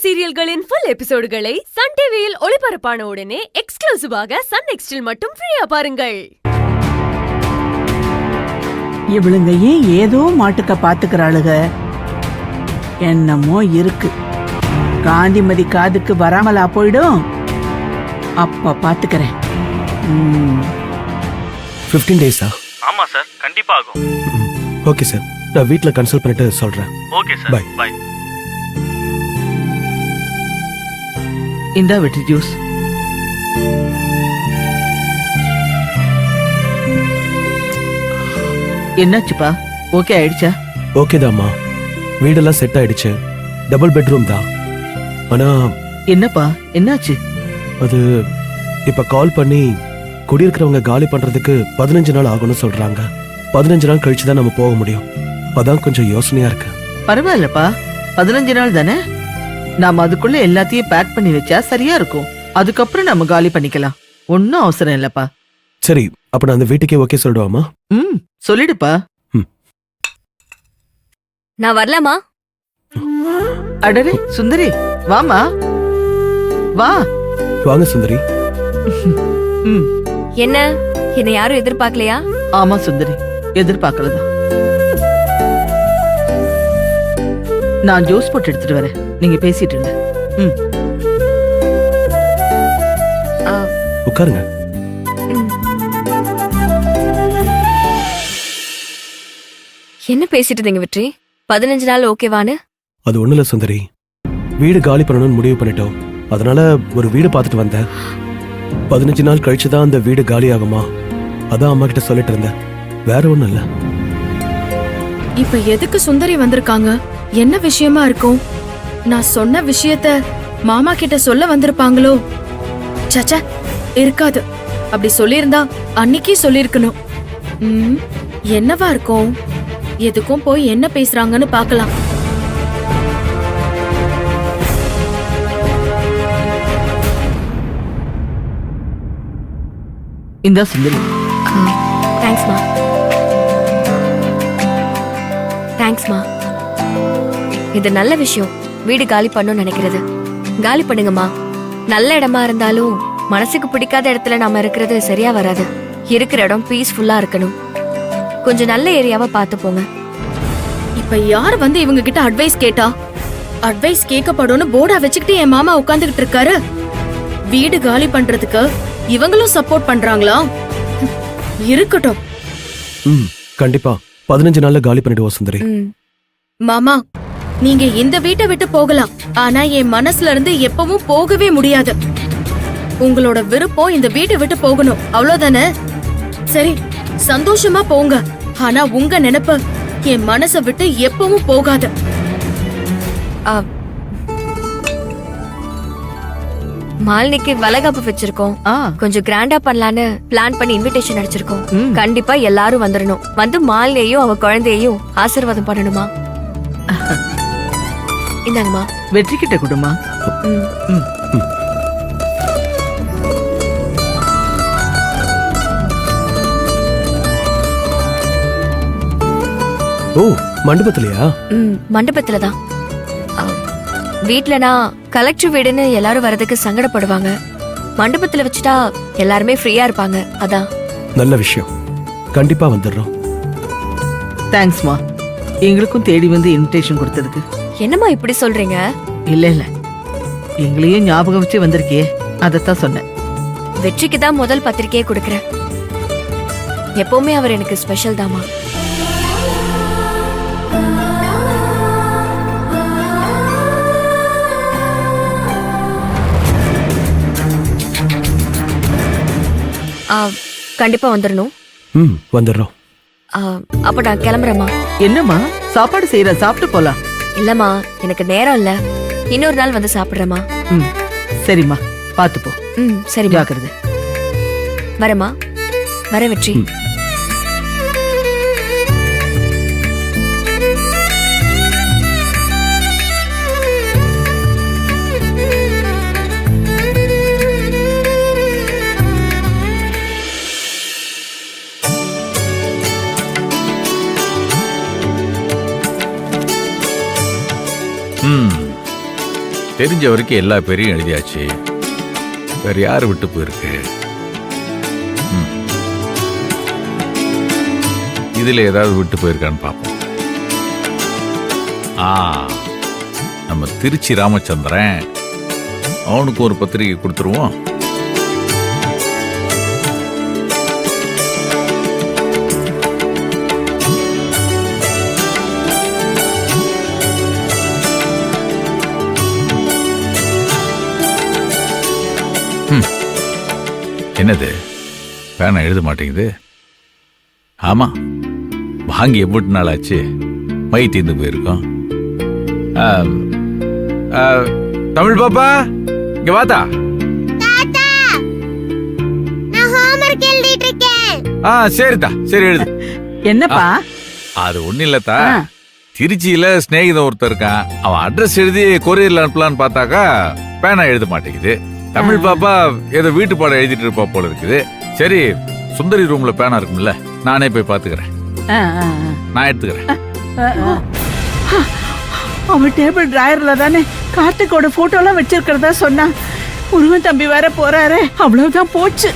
சீரியல்களின் full எபிசோடுகளை Sun டிவியில் ஒளிபரப்பான உடனே எக்ஸ்க்ளூசிவாக சன் நெக்ஸ்டில் மட்டும் ஃப்ரீயா பாருங்கள். இவளுங்க ஏன் ஏதோ மாட்டுக்க பாத்துக்கிறாளுக, என்னமோ இருக்கு. காந்திமதி காதுக்கு வராமலா போயிடும். அப்ப பாத்துக்கிறேன். 15 டேஸா? ஆமா சார், கண்டிப்பா ஆகும். ஓகே சார், நான் வீட்ல கன்சல்ட் பண்ணிட்டு சொல்றேன். Okay sir, bye. பை. இந்தா வெற்றி ஜூஸ். என்னாச்சுப்பா, ஓகே ஆயிடுச்சா? ஓகே தாம்மா, வீடெல்லாம் செட் ஆயிடுச்சு. டபுள் பெட்ரூம் தான். ஆனா என்னப்பா என்னாச்சு? அது இப்ப கால் பண்ணி குடியிருக்கிறவங்க காலி பண்றதுக்கு 15 நாள் ஆகும்னு சொல்றாங்க. 15 நாள் கழிச்சு தான் நம்ம போக முடியும். அதான் கொஞ்சம் யோசனையா இருக்கு. பரவாயில்லப்பா, 15 நாள் தானே. நாம அதுக்குள்ள எல்லாத்தையும் பேக் பண்ணி வச்சா சரியா இருக்கும். அதுக்கப்புறம் நம்ம காலி பண்ணிக்கலாம். ஒன்னும் அவசரம் இல்லப்பா. சரி, அப்ப நான் அந்த வீட்டுக்கே ஓகே சொல்லிடுவாமா? சொல்லிடுப்பா. நான் வரலாமா? அடரே சுந்தரி, வாமா வா. வாங்க சுந்தரி. என்ன, என்னை யாரும் எதிர்பார்க்கலையா? ஆமா சுந்தரி, எதிர்பார்க்கலதா. நான் ஜூஸ் போட்டு எடுத்துட்டு வரேன், நீங்க பேசிட்டு இருங்க. உட்காருங்க. என்ன பேசிட்டு இருந்தீங்க வெற்றி? 15 நாள் ஓகேவானு? அது ஒண்ணு இல்ல சுந்தரி, வீடு காலி பண்ணணும்னு முடிவு பண்ணிட்டோம். அதனால ஒரு வீடு பார்த்துட்டு வந்தேன். 15 நாள் கழிச்சு தான் அந்த வீடு காலி ஆகுமா, அதான் அம்மா கிட்ட சொல்லிட்டு இருந்தேன். வேற ஒண்ணும் இல்ல. இப்ப எதுக்கு சுந்தரி வந்திருக்காங்க? என்ன விஷயமா இருக்கும்? நான் சொன்ன விஷயத்த மாமா கிட்ட சொல்ல வந்திருப்பாங்களோ? சச்சா, இருக்காது. அப்படி சொல்லியிருந்தா அன்னைக்கே சொல்லிருக்கணும். என்னவா இருக்கும்? எதுக்கும் போய் என்ன பேசுறாங்கன்னு பாக்கலாம். இந்தா சுந்தரி. தேங்க்ஸ்மா. தேங்க்ஸ்மா. இது நல்ல விஷயம். வீடு காலி பண்ணணும்னு நினைக்கிறது. காலி பண்ணுங்கம்மா. நல்ல இடமா இருந்தாலும் மனசுக்கு பிடிக்காத இடத்துல நாம இருக்கிறது சரியா வராது. இருக்கிற இடம் பீஸ்ஃபுல்லா இருக்கணும். கொஞ்சம் நல்ல ஏரியாவா பார்த்து போங்க. இப்ப யார் வந்து இவங்க கிட்ட அட்வைஸ் கேட்டா? அட்வைஸ் கேட்கப்படும்னு போர்டா வச்சுக்கிட்டு என் மாமா உட்கார்ந்துகிட்டு இருக்காரு. வீடு காலி பண்றதுக்கு இவங்களும் சப்போர்ட் பண்றாங்களா? இருக்கட்டும். கண்டிப்பா 15 நாள்ல காலி பண்ணிடுவோம் சுந்தரி. மாமா, நீங்க இந்த வீட்டை விட்டு போகலாம். ஆனா என் மனசுல இருந்து எப்பவும் போகவே முடியாது. உங்களோட விருப்பம் இந்த வீட்டை விட்டு போகணும், அவ்வளவுதானே? சரி, சந்தோஷமா போங்க. ஆனா உங்க நினைப்பு என் மனசை விட்டு எப்பவும் போகாது. மாலினிக்கு வளகாப்பு வச்சிருக்கோம். கொஞ்சம் கிராண்டா பண்ணலான்னு பிளான் பண்ணி இன்விடேஷன் அடிச்சிருக்கோம். கண்டிப்பா எல்லாரும் வந்துடணும். வந்து மாலினியையும் அவ குழந்தையையும் ஆசீர்வாதம் பண்ணணுமா? இந்தாங்கம்மா. வெற்றி கிட்ட கொடுமா. ஓ, மண்டபத்திலயா? மண்டபத்துலதான். வீட்லனா கலெக்டர் வீடுன்னு எல்லாரும் வரதுக்கு சங்கடப்படுவாங்க. மண்டபத்துல வச்சுட்டா எல்லாருமே ஃப்ரீயா இருப்பாங்க. அதான். நல்ல விஷயம், கண்டிப்பா வந்துடுறோம். தேங்க்ஸ்மா, எங்களுக்கும் தேடி வந்து இன்விடேஷன் கொடுத்ததுக்கு. என்னம்மா இப்படி சொல்றீங்க? இல்ல இல்ல, எங்களையும் ஞாபகம் வச்சு வந்திருக்கியே, அதத்தான் சொன்னேன். வெற்றிக்கு தான் முதல் பத்திரிக்கையை கொடுக்கறேன். எப்பவுமே அவர் எனக்கு ஸ்பெஷல் தாமா. கண்டிப்பா வந்துடணும். வந்துடுறோம். அப்ப நான் கிளம்புறேம்மா. என்னம்மா சாப்பாடு செய்யற? சாப்பிட்டு போலாம். இல்லம்மா, எனக்கு நேரம் இல்ல. இன்னொரு நாள் வந்து சாப்பிடுறேம்மா. சரிம்மா, பாத்து போ. சரி, ஜாக்கிரதை. வரேம்மா. வர வெற்றி. தெரிஞ்ச வரைக்கும் எல்லா பேரையும் எழுதியாச்சு. வேற யாரு விட்டு போயிருக்கு? இதுல ஏதாவது விட்டு போயிருக்கான்னு பார்ப்போம். நம்ம திருச்சி ராமச்சந்திரன், அவனுக்கு ஒரு பத்திரிகை கொடுத்துருவோம். என்னது, பேனா எழுத மாட்டேங்குது? ஆமா, வாங்கி எவ்வளவு நாள் ஆச்சு? மை தீர்ந்து போயிருக்கோம். தமிழ் பாப்பா, இங்க வாத்தா. சரிதா, சரி எழுது. என்னப்பா? அது ஒண்ணு இல்லத்தா, திருச்சியில சிநேகிதம் ஒருத்தர் இருக்கான். அவன் அட்ரஸ் எழுதி கொரியர்ல அனுப்பலான்னு பார்த்தாக்கா பேனா எழுத மாட்டேங்குது. தமிழ் பாப்பா ஏதோ வீட்டு பாடம் எழுதிட்டு இருப்பா போல இருக்குது. சரி, சுந்தரி ரூம்ல பேனா இருக்கும்ல, நானே போய் பாத்துக்கிறேன். நான் எடுத்துக்கிறேன். அவன் டேபிள் டிராயர்ல தானே கார்த்திகோட போட்டோ எல்லாம் வச்சிருக்கிறதா சொன்னா. முருகன் தம்பி வேற போறாரு, அவ்வளவுதான் போச்சு.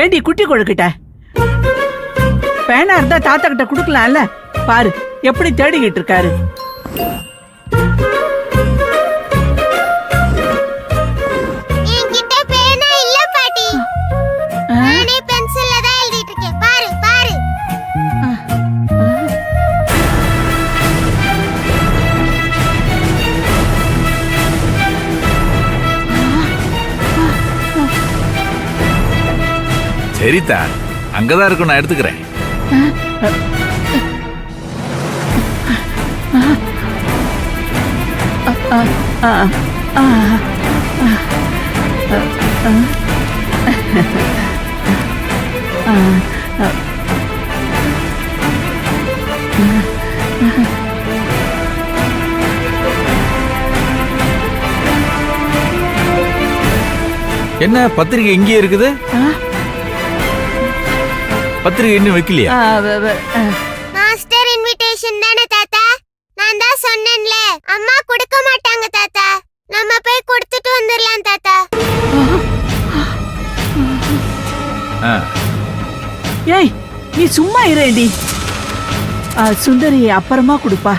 ஏண்டி குட்டி கொழுக்கிட்ட? பேனா இருந்தா தாத்தா கிட்ட குடுக்கலாம்ல. பாரு எப்படி தேடிக்கிட்டு இருக்காரு. என்கிட்ட பேனா இல்ல பாட்டி, நானே பென்சில்ல தான் எழுதிட்டு இருக்கேன். பாரு பாரு. சரிதா, அங்கதான் இருக்கும், நான் எடுத்துக்கிறேன். என்ன பத்திரிகை இங்கே இருக்குது? பத்திரிகை இன்னும் வைக்கலையா? மாஸ்டர் இன்விடேஷன் தானே தாத்தா? நான் தான் சொன்னேன்ல, அம்மா கொடுக்க மாட்டாங்க தாத்தா. நம்ம போய் கொடுத்துட்டு வந்துடலாம் தாத்தா. ஏய், நீ சும்மா இரேடி. சுந்தரி அப்புறமா கொடுப்பா.